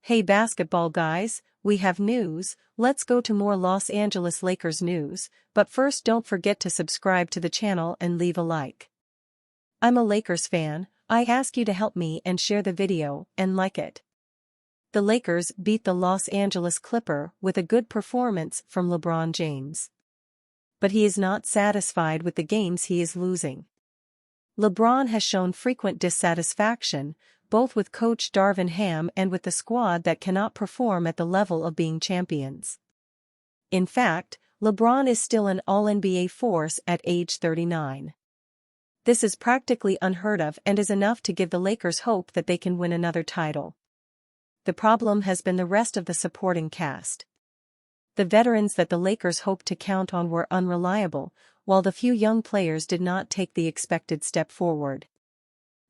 Hey basketball guys, we have news. Let's go to more Los Angeles Lakers news, but first don't forget to subscribe to the channel and leave a like. I'm a Lakers fan. I ask you to help me and share the video and like it. The Lakers beat the Los Angeles Clippers with a good performance from LeBron James. But he is not satisfied with the games he is losing. LeBron has shown frequent dissatisfaction, both with coach Darvin Ham and with the squad that cannot perform at the level of being champions. In fact, LeBron is still an All-NBA force at age 39. This is practically unheard of and is enough to give the Lakers hope that they can win another title. The problem has been the rest of the supporting cast. The veterans that the Lakers hoped to count on were unreliable, while the few young players did not take the expected step forward.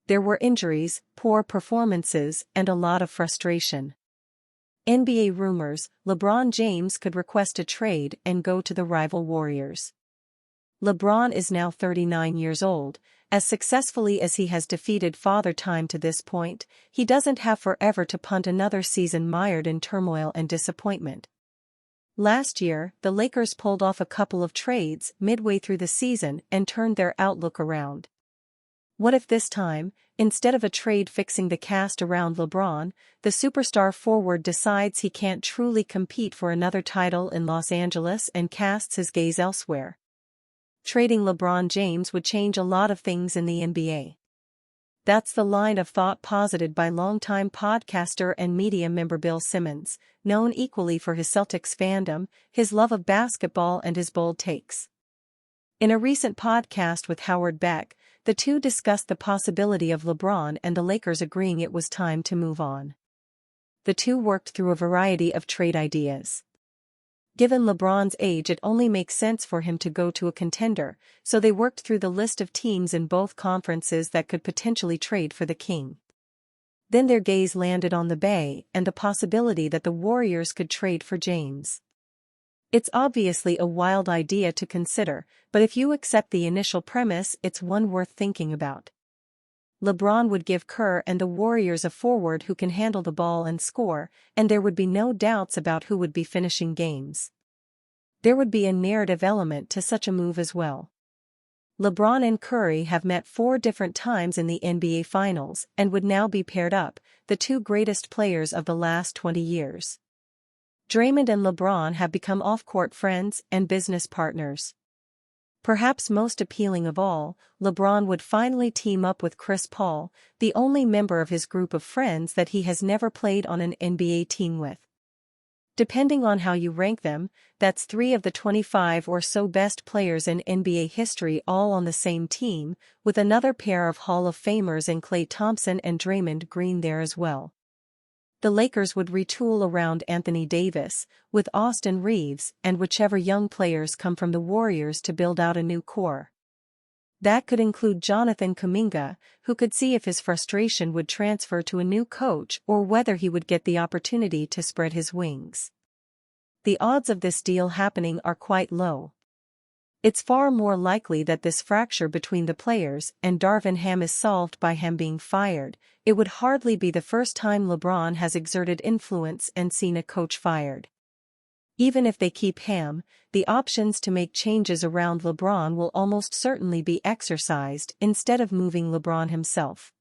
There were injuries, poor performances, and a lot of frustration. NBA rumors: LeBron James could request a trade and go to the rival Warriors. LeBron is now 39 years old. As successfully as he has defeated Father Time to this point, he doesn't have forever to punt another season mired in turmoil and disappointment. Last year, the Lakers pulled off a couple of trades midway through the season and turned their outlook around. What if this time, instead of a trade fixing the cast around LeBron, the superstar forward decides he can't truly compete for another title in Los Angeles and casts his gaze elsewhere? Trading LeBron James would change a lot of things in the NBA. That's the line of thought posited by longtime podcaster and media member Bill Simmons, known equally for his Celtics fandom, his love of basketball and his bold takes. In a recent podcast with Howard Beck, the two discussed the possibility of LeBron and the Lakers agreeing it was time to move on. The two worked through a variety of trade ideas. Given LeBron's age, it only makes sense for him to go to a contender, so they worked through the list of teams in both conferences that could potentially trade for the King. Then their gaze landed on the Bay and the possibility that the Warriors could trade for James. It's obviously a wild idea to consider, but if you accept the initial premise, it's one worth thinking about. LeBron would give Kerr and the Warriors a forward who can handle the ball and score, and there would be no doubts about who would be finishing games. There would be a narrative element to such a move as well. LeBron and Curry have met 4 different times in the NBA Finals and would now be paired up, the two greatest players of the last 20 years. Draymond and LeBron have become off-court friends and business partners. Perhaps most appealing of all, LeBron would finally team up with Chris Paul, the only member of his group of friends that he has never played on an NBA team with. Depending on how you rank them, that's 3 of the 25 or so best players in NBA history all on the same team, with another pair of Hall of Famers in Klay Thompson and Draymond Green there as well. The Lakers would retool around Anthony Davis, with Austin Reeves and whichever young players come from the Warriors to build out a new core. That could include Jonathan Kuminga, who could see if his frustration would transfer to a new coach or whether he would get the opportunity to spread his wings. The odds of this deal happening are quite low. It's far more likely that this fracture between the players and Darvin Ham is solved by Ham being fired. It would hardly be the first time LeBron has exerted influence and seen a coach fired. Even if they keep Ham, the options to make changes around LeBron will almost certainly be exercised instead of moving LeBron himself.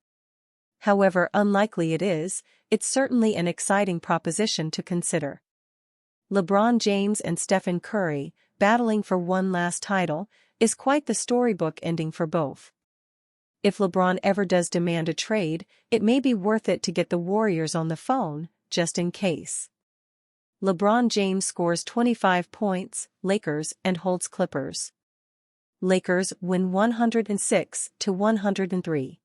However unlikely it is, it's certainly an exciting proposition to consider. LeBron James and Stephen Curry, battling for one last title, is quite the storybook ending for both. If LeBron ever does demand a trade, it may be worth it to get the Warriors on the phone, just in case. LeBron James scores 25 points, Lakers, and holds Clippers. Lakers win 106-103.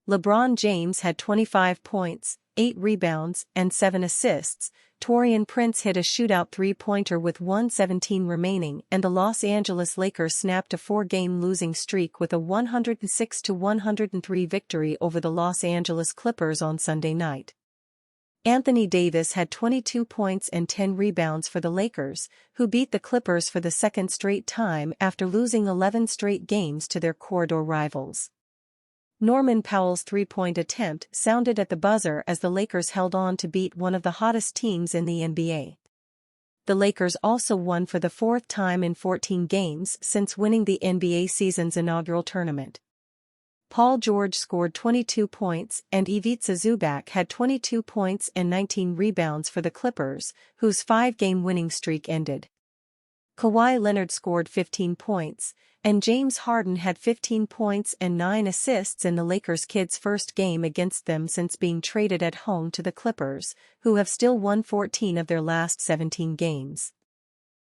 LeBron James had 25 points, 8 rebounds, and 7 assists. Taurean Prince hit a shootout three-pointer with 1:17 remaining, and the Los Angeles Lakers snapped a 4-game losing streak with a 106-103 victory over the Los Angeles Clippers on Sunday night. Anthony Davis had 22 points and 10 rebounds for the Lakers, who beat the Clippers for the second straight time after losing 11 straight games to their corridor rivals. Norman Powell's three-point attempt sounded at the buzzer as the Lakers held on to beat one of the hottest teams in the NBA. The Lakers also won for the fourth time in 14 games since winning the NBA season's inaugural tournament. Paul George scored 22 points and Ivica Zubac had 22 points and 19 rebounds for the Clippers, whose five-game winning streak ended. Kawhi Leonard scored 15 points, and James Harden had 15 points and 9 assists in the Lakers' Kids' first game against them since being traded at home to the Clippers, who have still won 14 of their last 17 games.